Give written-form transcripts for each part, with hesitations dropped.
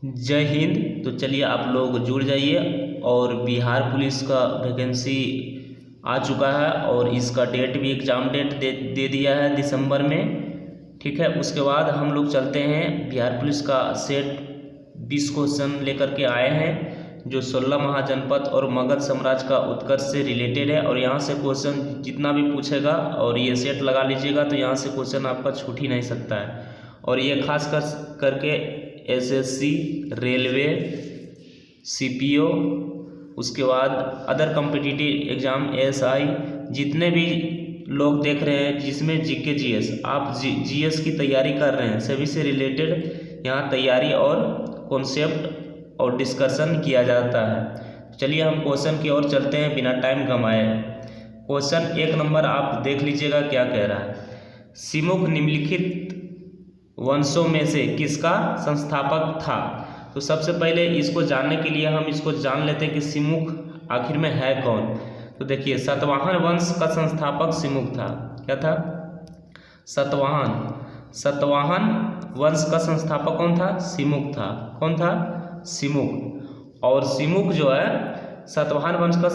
जय हिंद। तो चलिए आप लोग जुड़ जाइए। और बिहार पुलिस का वैकेंसी आ चुका है और इसका डेट भी एग्ज़ाम डेट दे दिया है दिसंबर में। ठीक है, उसके बाद हम लोग चलते हैं बिहार पुलिस का सेट 20 क्वेश्चन लेकर के आए हैं जो 16 महाजनपद और मगध साम्राज्य का उत्कर्ष से रिलेटेड है। और यहाँ से क्वेश्चन जितना भी पूछेगा और ये सेट लगा लीजिएगा तो यहाँ से क्वेश्चन आपका छूट ही नहीं सकता है। और ये खास करके एसएससी, रेलवे, सीपीओ, उसके बाद अदर कॉम्पिटिटिव एग्ज़ाम एएसआई, जितने भी लोग देख रहे हैं जिसमें जीके जीएस, आप जीएस की तैयारी कर रहे हैं, सभी से रिलेटेड यहाँ तैयारी और कॉन्सेप्ट और डिस्कशन किया जाता है। चलिए हम क्वेश्चन की ओर चलते हैं बिना टाइम गंवाए। क्वेश्चन 1 नंबर आप देख लीजिएगा क्या कह रहा है। सिमुख निम्नलिखित वंशों में से किसका संस्थापक था? तो सबसे पहले इसको जानने के लिए हम इसको जान लेते हैं कि सिमुख आखिर में है कौन। तो देखिए सातवाहन वंश का संस्थापक सिमुख था। क्या था? सातवाहन वंश का संस्थापक कौन था? सिमुख था। कौन था? सिमुख। और सिमुख जो है सातवाहन वंश का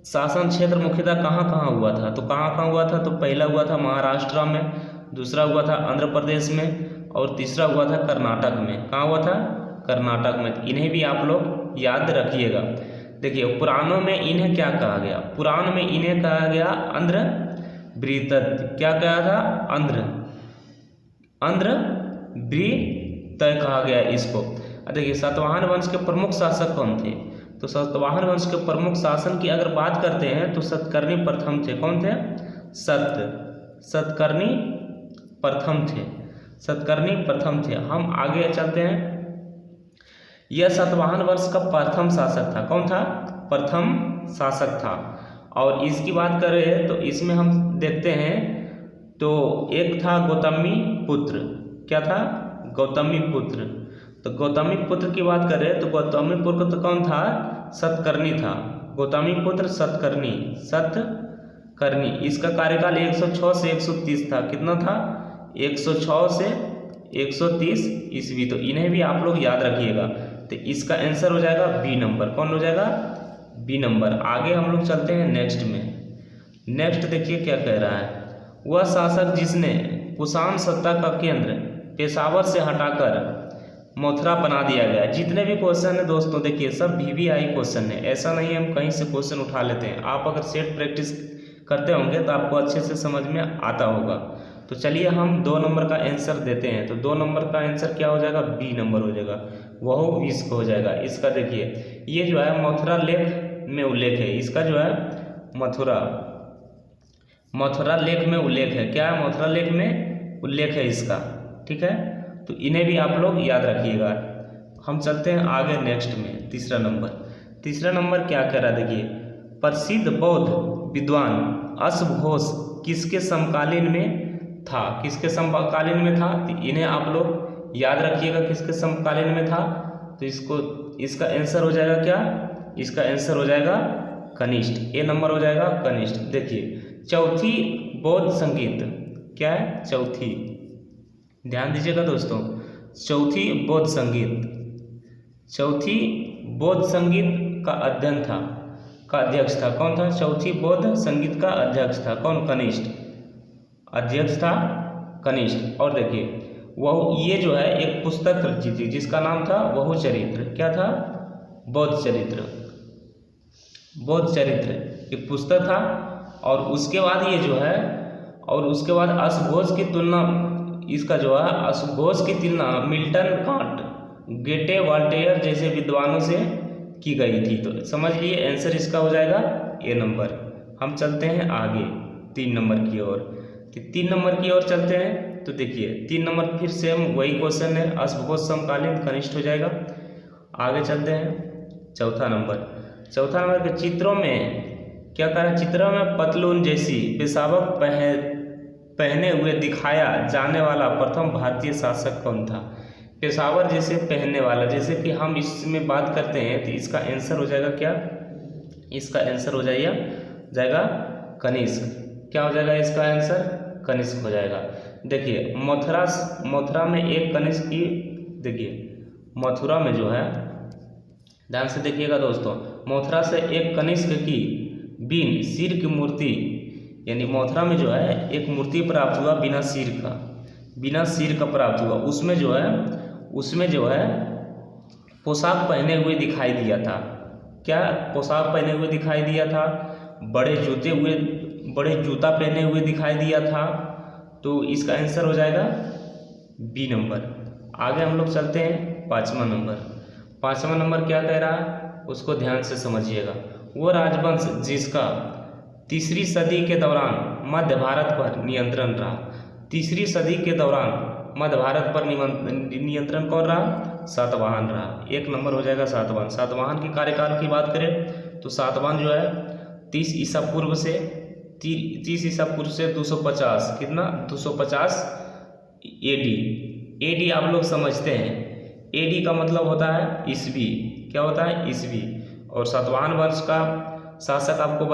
शासन क्षेत्र मुख्यतः कहाँ कहाँ हुआ था? तो कहाँ कहाँ हुआ था? तो पहला हुआ था महाराष्ट्र में, दूसरा हुआ था आंध्र प्रदेश में और तीसरा हुआ था कर्नाटक में। कहाँ हुआ था? कर्नाटक में। इन्हें भी आप लोग याद रखिएगा। देखिए पुराणों में इन्हें क्या कहा गया? पुराण में इन्हें कहा गया आंध्र वृत्तय। क्या कहा था? आंध्र वृत्तय कहा गया इसको। देखिए सातवाहन वंश के प्रमुख शासक कौन थे? तो सातवाहन वंश के प्रमुख शासन की अगर बात करते हैं तो सतकर्णी प्रथम थे। कौन थे? सतकर्णी प्रथम थे। सतकर्णी प्रथम थे। हम आगे चलते हैं। यह सातवाहन वंश का प्रथम शासक था। कौन था? प्रथम शासक था। और इसकी बात करें तो इसमें हम देखते हैं तो एक था गौतमी पुत्र। क्या था? गौतमी पुत्र। तो गौतमी पुत्र की बात करें तो गौतमी पुत्र कौन था? सतकर्णी था। गौतमी पुत्र सतकर्णी। इसका कार्यकाल 106 से 130 था। कितना था? 106 से 130 ईस्वी। तो इन्हें भी आप लोग याद रखिएगा। तो इसका आंसर हो जाएगा बी नंबर। कौन हो जाएगा? B number. आगे हम लोग चलते हैं नेक्स्ट में। नेक्स्ट देखिए क्या कह रहा है। वह शासक जिसने कुषाण सत्ता का केंद्र पेशावर से हटाकर मथुरा बना दिया गया। जितने भी क्वेश्चन है दोस्तों देखिए सब वीवीआई क्वेश्चन है। ऐसा नहीं है हम कहीं से क्वेश्चन उठा लेते हैं। आप अगर सेट प्रैक्टिस करते होंगे तो आपको अच्छे से समझ में आता होगा। तो चलिए हम 2 नंबर का आंसर देते हैं। तो 2 नंबर का आंसर क्या हो जाएगा? बी नंबर हो जाएगा। वह विश्व हो जाएगा। इसका देखिए ये जो है मथुरा लेख में उल्लेख है। इसका जो है मथुरा लेख में उल्लेख है। क्या है? मथुरा लेख में उल्लेख है इसका। ठीक है, तो इन्हें भी आप लोग याद रखिएगा। हम चलते हैं आगे नेक्स्ट में। तीसरा नंबर क्या कह रहा है? देखिए प्रसिद्ध बौद्ध विद्वान अश्वघोष किसके समकालीन में था? किसके समकालीन में था? तो इन्हें आप लोग याद रखिएगा किसके समकालीन में था। तो इसका आंसर हो जाएगा क्या? इसका आंसर हो जाएगा कनिष्ठ। ए नंबर हो जाएगा कनिष्ठ। देखिए चौथी बौद्ध संगीत क्या है? चौथी, ध्यान दीजिएगा दोस्तों। चौथी बौद्ध संगीत का अध्यक्ष था। कौन था? चौथी बौद्ध संगीत का अध्यक्ष था। कौन? कनिष्ठ। अध्यक्ष था कनिष्ठ। और देखिए वह ये जो है एक पुस्तक रची थी जिसका नाम था बहु चरित्र। क्या था? बौद्ध चरित्र एक पुस्तक था। और उसके बाद ये जो है उसके बाद अश्वघोष की तुलना, इसका जो है अश्वघोष की तुलना मिल्टन, कांट, गेटे, वॉल्टेयर जैसे विद्वानों से की गई थी। तो समझ लिए आंसर इसका हो जाएगा ए नंबर। हम चलते हैं आगे 3 नंबर की ओर। तो 3 नंबर की ओर चलते हैं। तो देखिए 3 नंबर फिर सेम वही क्वेश्चन है। अश्वघोष समकालीन कनिष्ठ हो जाएगा। आगे चलते हैं। चौथा नंबर के चित्रों में क्या कह रहा है? चित्रों में पतलून जैसी पेशावक पहने हुए दिखाया जाने वाला प्रथम भारतीय शासक कौन था? पेशावर जैसे पहनने वाला, जैसे कि हम इसमें बात करते हैं तो इसका आंसर हो जाएगा क्या? इसका आंसर हो जाएगा कनिष्क। क्या हो जाएगा इसका आंसर? कनिष्क हो जाएगा। देखिए मथुरा में एक कनिष्क की, देखिए मथुरा में जो है, ध्यान से देखिएगा दोस्तों, मथुरा से एक कनिष्क की बिन सिर की मूर्ति, यानी मथुरा में जो है एक मूर्ति प्राप्त हुआ बिना सिर का प्राप्त हुआ। उसमें जो है पोशाक पहने हुए दिखाई दिया था। क्या पोशाक पहने हुए दिखाई दिया था? बड़े जूता पहने हुए दिखाई दिया था। तो इसका आंसर हो जाएगा बी नंबर। आगे हम लोग चलते हैं 5वां नंबर क्या कह रहा है उसको ध्यान से समझिएगा। वो राजवंश जिसका 3री सदी के दौरान मध्य भारत पर नियंत्रण रहा। 3री सदी के दौरान मध्य भारत पर नियंत्रण कौन रहा? सातवाहन रहा। 1 नंबर हो जाएगा सातवाहन। सातवाहन के कार्यकाल की बात करें तो सातवाहन जो है 30 ईसा पूर्व से 250, कितना 250 एडी आप लोग समझते हैं। एडी का मतलब होता है ईस्वी। क्या होता है? ईस्वी। और सातवाहन वंश का शासक आपको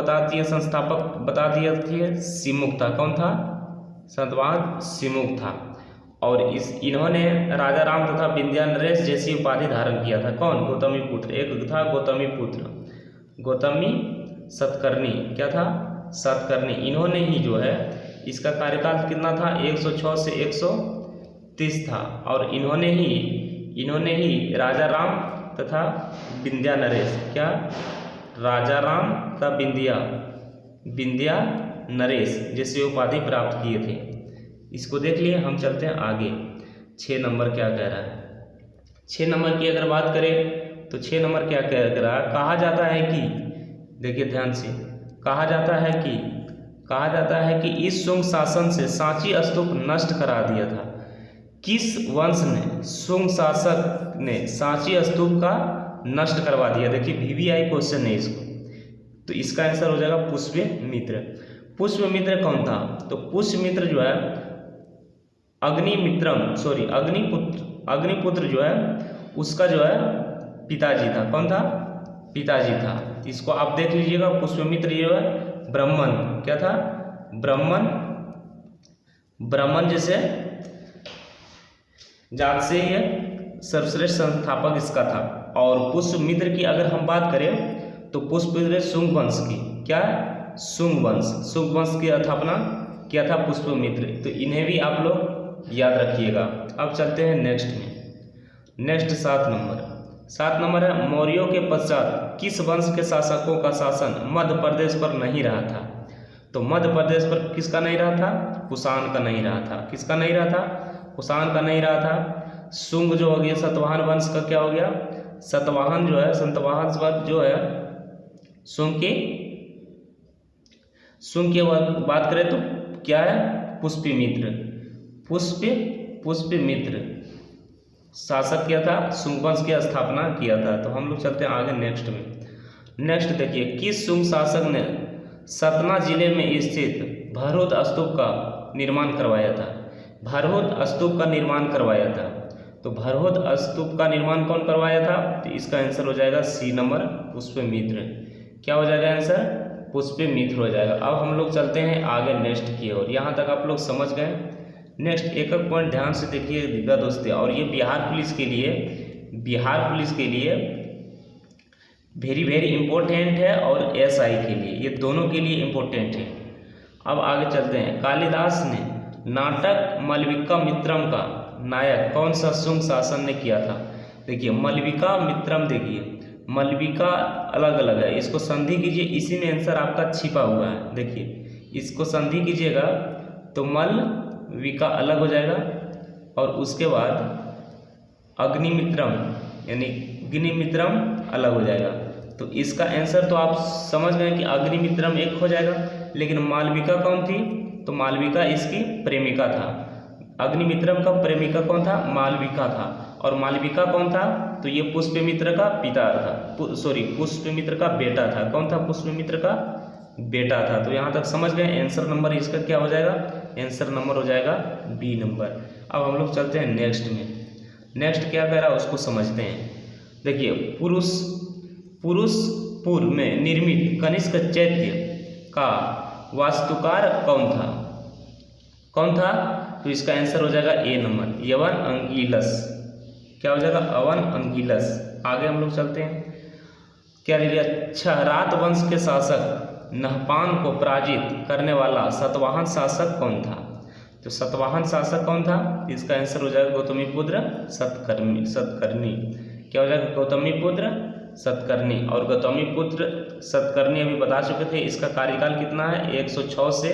संस्थापक बता दिया थी, सिमुक था। कौन था? सातवाहन सिमुक था। और इन्होंने राजा राम तथा विंध्या नरेश जैसी उपाधि धारण किया था। कौन? गौतमी पुत्र। एक था गौतमी सतकर्णी। क्या था? सतकर्णी। इन्होंने ही जो है, इसका कार्यकाल कितना था? 106 से 130 था। और इन्होंने ही राजा राम तथा विंध्या नरेश, क्या राजा राम तथा विंध्या नरेश जैसे उपाधि प्राप्त किए थे। इसको देख लिए। हम चलते हैं आगे। 6 नंबर क्या कह रहा है? 6 नंबर की अगर बात करें तो 6 नंबर क्या कह रहा है? कहा जाता है कि, देखिए ध्यान से, कहा जाता है कि इस शुंग शासन से सांची स्तूप नष्ट करा दिया था। किस वंश ने, शुंग शासक ने सांची स्तूप का नष्ट करवा दिया? देखिए VVI क्वेश्चन है इसको। तो इसका आंसर हो जाएगा पुष्यमित्र। पुष्यमित्र कौन था? तो पुष्यमित्र जो है अग्निपुत्र जो है उसका जो है पिताजी था। कौन था? पिताजी था। इसको आप देख लीजिएगा। पुष्यमित्र जो है ब्राह्मण, क्या था? ब्राह्मण जैसे जात से ये सर्वश्रेष्ठ संस्थापक इसका था। और पुष्यमित्र की अगर हम बात करें तो पुष्यमित्र शुंग वंश की, क्या शुंग वंश की स्थापना किया था पुष्यमित्र। तो इन्हें भी आप लोग याद रखिएगा। अब चलते हैं नेक्स्ट 7 नंबर है मौर्यों के पश्चात किस वंश के शासकों का शासन मध्य प्रदेश पर नहीं रहा था? तो मध्य प्रदेश पर किसका नहीं रहा था? कुषाण का नहीं रहा था। किसका नहीं रहा था? कुषाण का नहीं रहा था। शुंग जो हो गया सातवाहन वंश का क्या हो गया? सातवाहन वंश जो है शुंग की बात करें तो क्या है? पुष्यमित्र शासक किया था, शुंग वंश की स्थापना किया था। तो हम लोग चलते हैं आगे नेक्स्ट में। नेक्स्ट देखिए, किस शुंग शासक ने सतना जिले में स्थित भरहुत स्तूप का निर्माण करवाया था? भरहुत स्तूप का निर्माण करवाया था। तो भरहुत स्तूप का निर्माण कौन करवाया था? तो इसका आंसर हो जाएगा सी नंबर, पुष्यमित्र। क्या हो जाएगा आंसर? पुष्यमित्र हो जाएगा। अब हम लोग चलते हैं आगे नेक्स्ट की ओर। यहाँ तक आप लोग समझ गए। नेक्स्ट एक पॉइंट ध्यान से देखिएगा दोस्तों, और ये बिहार पुलिस के लिए वेरी वेरी इम्पोर्टेंट है और SI के लिए, ये दोनों के लिए इम्पोर्टेंट है। अब आगे चलते हैं। कालिदास ने नाटक मलविका मित्रम का नायक कौन सा शुंग शासन ने किया था? देखिए मलविका मित्रम, देखिए मलविका अलग अलग है, इसको संधि कीजिए, इसी में आंसर आपका छिपा हुआ है। देखिए इसको संधि कीजिएगा तो मलविका अलग हो जाएगा, और उसके बाद अग्निमित्रम यानी अग्निमित्रम अलग हो जाएगा। तो इसका आंसर तो आप समझ गए कि अग्निमित्रम एक हो जाएगा। लेकिन मालविका कौन थी? तो मालविका इसकी प्रेमिका था। अग्निमित्रम का प्रेमिका कौन था? मालविका था। और मालविका कौन था? तो ये पुष्यमित्र का पिता था, पुष्यमित्र का बेटा था। कौन था? पुष्यमित्र का बेटा था। तो यहाँ तक समझ गए। आंसर नंबर इसका क्या हो जाएगा? आंसर नंबर हो जाएगा बी नंबर। अब हम लोग चलते हैं नेक्स्ट में। नेक्स्ट क्या कह रहा है उसको समझते हैं। देखिए पुरुषपुर में निर्मित कनिष्क चैत्य का वास्तुकार कौन था? तो इसका आंसर हो जाएगा ए नंबर, यवन अंगिलस। क्या हो जाएगा, अवन अंगिलस। आगे हम लोग चलते हैं, क्या ले लिया, क्षहरात वंश के शासक नहपान को पराजित करने वाला सतवाहन शासक कौन था। तो सतवाहन शासक कौन था, इसका आंसर हो जाएगा गौतमीपुत्र सतकर्णी। क्या हो जाएगा, गौतमीपुत्र सतकर्णी। और गौतमीपुत्र सतकर्णी अभी बता चुके थे, इसका कार्यकाल कितना है, 106 से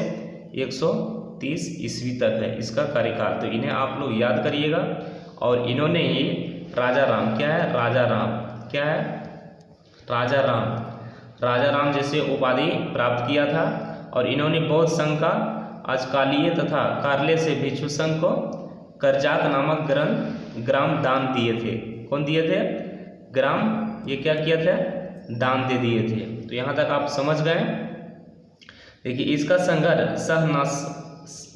130 ईस्वी तक है इसका कार्यकाल। तो इन्हें आप लोग याद करिएगा। और इन्होंने ही राजा राम, क्या है, राजा राम, क्या है, राजा राम जैसे उपाधि प्राप्त किया था। और इन्होंने बौद्ध संघ का अजकालिय तथा कार्ले से भिक्षु संघ को करजाक नामक ग्राम दान दिए थे। कौन दिए थे, ग्राम, ये क्या किया था, दान दे दिए थे। तो यहाँ तक आप समझ गए। देखिए इसका संघर्ष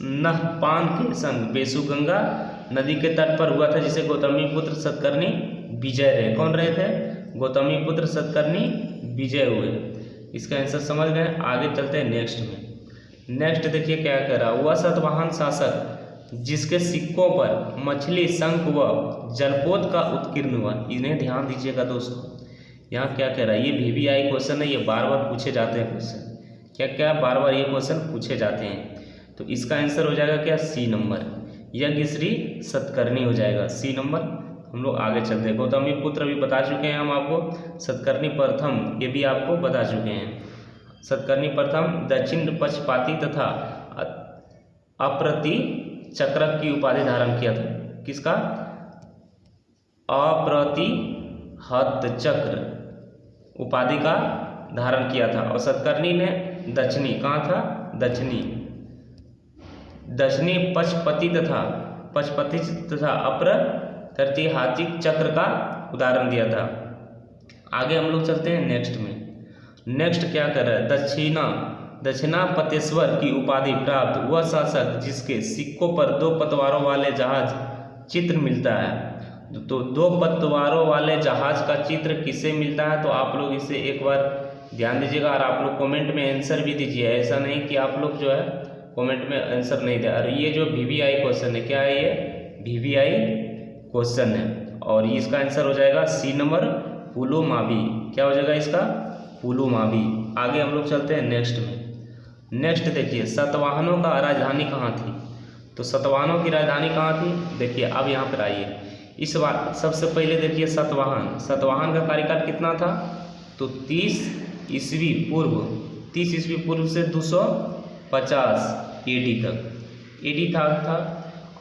नहपान के संग बेसुगंगा नदी के तट पर हुआ था, जिसे गौतमीपुत्र सतकर्णी विजय रहे। कौन रहे थे, गौतमीपुत्र सतकर्णी विजय हुए। इसका आंसर समझ गए। आगे चलते हैं नेक्स्ट में। नेक्स्ट देखिए क्या कह रहा, वह सतवाहन शासक जिसके सिक्कों पर मछली, शंख व जलपोत का उत्कीर्ण हुआ। इन्हें ध्यान दीजिएगा दोस्तों, यहाँ क्या कह रहा है, ये VVI क्वेश्चन है, ये बार बार पूछे जाते हैं क्वेश्चन, क्या बार बार ये क्वेश्चन पूछे जाते हैं। तो इसका आंसर हो जाएगा क्या, C नंबर, यज्ञश्री सतकर्णी हो जाएगा, C नंबर। हम लोग आगे चलते हैं। गौतमीपुत्र भी बता चुके हैं हम आपको, सतकर्णी प्रथम ये भी आपको बता चुके हैं। सतकर्णी प्रथम दक्षिण पक्षपाती तथा अप्रति चक्रक की उपाधि धारण किया था। किसका, अप्रतिहत चक्र उपाधि का धारण किया था। और सतकर्णी ने दक्षिणी, कहाँ था, दक्षिणी पक्षपति तथा अप्रतिहातिक चक्र का उदाहरण दिया था। आगे हम लोग चलते हैं नेक्स्ट में। नेक्स्ट क्या कर रहा है, दक्षिणापतेश्वर की उपाधि प्राप्त वह शासक जिसके सिक्कों पर 2 पतवारों वाले जहाज चित्र मिलता है। तो 2 पतवारों वाले जहाज का चित्र किसे मिलता है, तो आप लोग इसे एक बार ध्यान दीजिएगा। और आप लोग कमेंट में आंसर भी दीजिए, ऐसा नहीं कि आप लोग जो है कमेंट में आंसर नहीं दे। और ये जो VVI क्वेश्चन है, क्या है, ये VVI क्वेश्चन है। और इसका आंसर हो जाएगा C नंबर, पुलुमावी। क्या हो जाएगा इसका, पुलुमावी। आगे हम लोग चलते हैं नेक्स्ट में। नेक्स्ट देखिए, सतवाहनों का राजधानी कहाँ थी। तो सतवाहनों की राजधानी कहाँ थी, देखिए अब यहाँ पर आइए। इस बार सबसे पहले देखिए सतवाहन का कार्यकाल कितना था, तो 30 ईस्वी पूर्व से 250 AD तक था।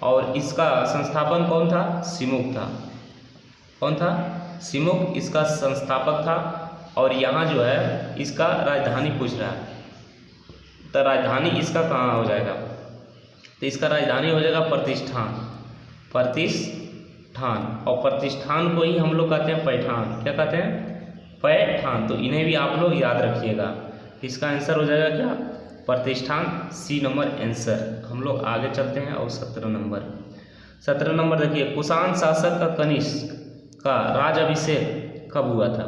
और इसका संस्थापन कौन था, सिमुक था। कौन था, सिमुक इसका संस्थापक था। और यहाँ जो है इसका राजधानी पूछ रहा है, तो राजधानी इसका कहाँ हो जाएगा, तो इसका राजधानी हो जाएगा प्रतिष्ठान। और प्रतिष्ठान को ही हम लोग कहते हैं पैठान। क्या कहते हैं, पैठान। तो इन्हें भी आप लोग याद रखिएगा। इसका आंसर हो जाएगा क्या, प्रतिष्ठान, C नंबर आंसर। हम लोग आगे चलते हैं। और 17 नंबर देखिए, कुषाण शासक का कनिष्क का राजाभिषेक कब हुआ था।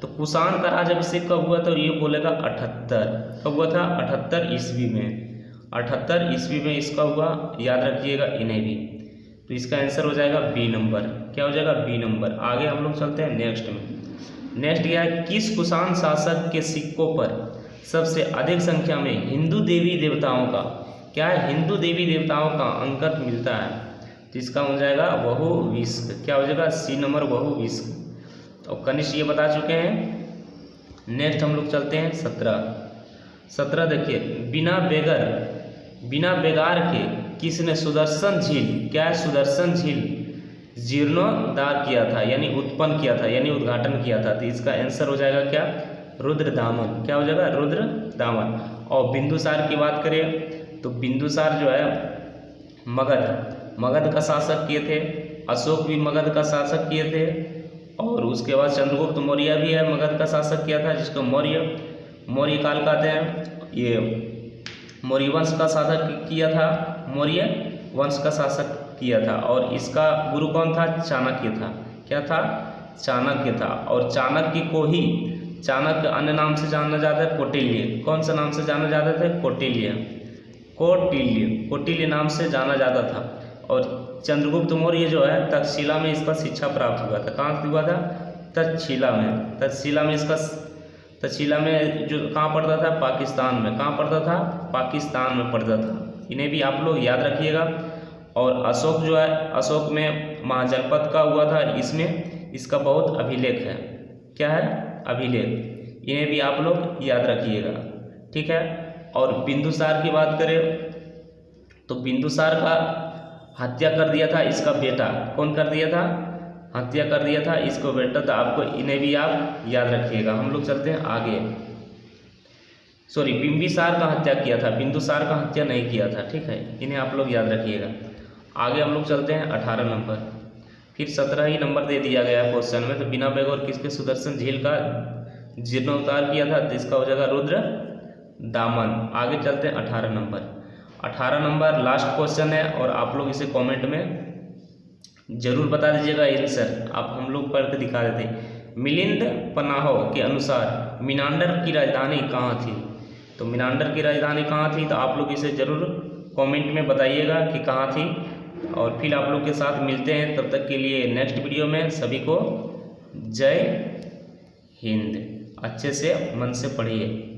तो कुषाण का राजाभिषेक कब हुआ, तो ये बोलेगा 78। कब हुआ था, 78 ईस्वी में। 78 ईस्वी में इसका हुआ, याद रखिएगा इन्हें भी। तो इसका आंसर हो जाएगा B नंबर। क्या हो जाएगा, B नंबर। आगे हम लोग चलते हैं नेक्स्ट में। नेक्स्ट क्या है, किस कुषाण शासक के सिक्कों पर सबसे अधिक संख्या में हिंदू देवी देवताओं का, क्या है, हिंदू देवी देवताओं का अंकन मिलता है। तो इसका हो जाएगा बहुविष्क। क्या हो जाएगा, C नंबर, बहुविष्क। और कनिष्क ये बता चुके हैं। नेक्स्ट हम लोग चलते हैं 17 देखिए, बिना बेगार के किसने सुदर्शन झील, क्या है, सुदर्शन झील जीर्णोद्धार किया था, यानी उत्पन्न किया था, यानी उद्घाटन किया था। तो इसका आंसर हो जाएगा क्या, रुद्रदामन। क्या हो जाएगा, रुद्रदामन। और बिंदुसार की बात करें तो बिंदुसार जो है मगध का शासक किए थे। अशोक भी मगध का शासक किए थे। और उसके बाद चंद्रगुप्त मौर्य भी है, मगध का शासक किया था, जिसको मौर्य काल कहते हैं। ये मौर्य वंश का शासक किया था, मौर्य वंश का शासक किया था। और इसका गुरु कौन था, चाणक्य था। क्या था, चाणक्य था। और चाणक्य को ही चाणक्य अन्य नाम से जाना जाता है, कौटिल्य। कौन सा नाम से जाना जाता था, कौटिल्य नाम से जाना जाता था। और चंद्रगुप्त मौर्य जो है तक्षशिला में इसका शिक्षा प्राप्त हुआ था। कहाँ से हुआ था? तक्षशिला में। तक्षशिला में जो कहाँ पढ़ता था? पाकिस्तान में। कहाँ पढ़ता था? पाकिस्तान में पढ़ता था। इन्हें भी आप लोग याद रखिएगा। और अशोक जो है, अशोक में महाजनपद का हुआ था, इसमें इसका बहुत अभिलेख है। क्या है? अभिलेख। इन्हें भी आप लोग याद रखिएगा, ठीक है। और बिंदुसार की बात करें तो बिंदुसार का हत्या कर दिया था इसका बेटा। कौन कर दिया था? हत्या कर दिया था इसको बेटा। तो आपको इन्हें भी आप याद रखिएगा। हम लोग चलते हैं आगे। सॉरी, बिंबिसार का हत्या किया था, बिंदुसार का हत्या नहीं किया था, ठीक है। इन्हें आप लोग याद रखिएगा। आगे हम लोग चलते हैं 18 नंबर। फिर 17 ही नंबर दे दिया गया है क्वेश्चन में। तो बिना बेगौर किसके सुदर्शन झील का जीर्णोद्धार किया था? तो इसका हो जाएगा रुद्र दामन। आगे चलते हैं 18 नंबर। 18 नंबर लास्ट क्वेश्चन है और आप लोग इसे कमेंट में जरूर बता दीजिएगा आंसर। आप हम लोग पढ़ के दिखा देते हैं। मिलिंद पनाहो के अनुसार मिनांडर की राजधानी कहाँ थी? तो मिनांडर की राजधानी कहाँ थी? तो आप लोग इसे जरूर कमेंट में बताइएगा कि कहाँ थी। और फिर आप लोग के साथ मिलते हैं, तब तक के लिए नेक्स्ट वीडियो में। सभी को जय हिंद। अच्छे से मन से पढ़िए।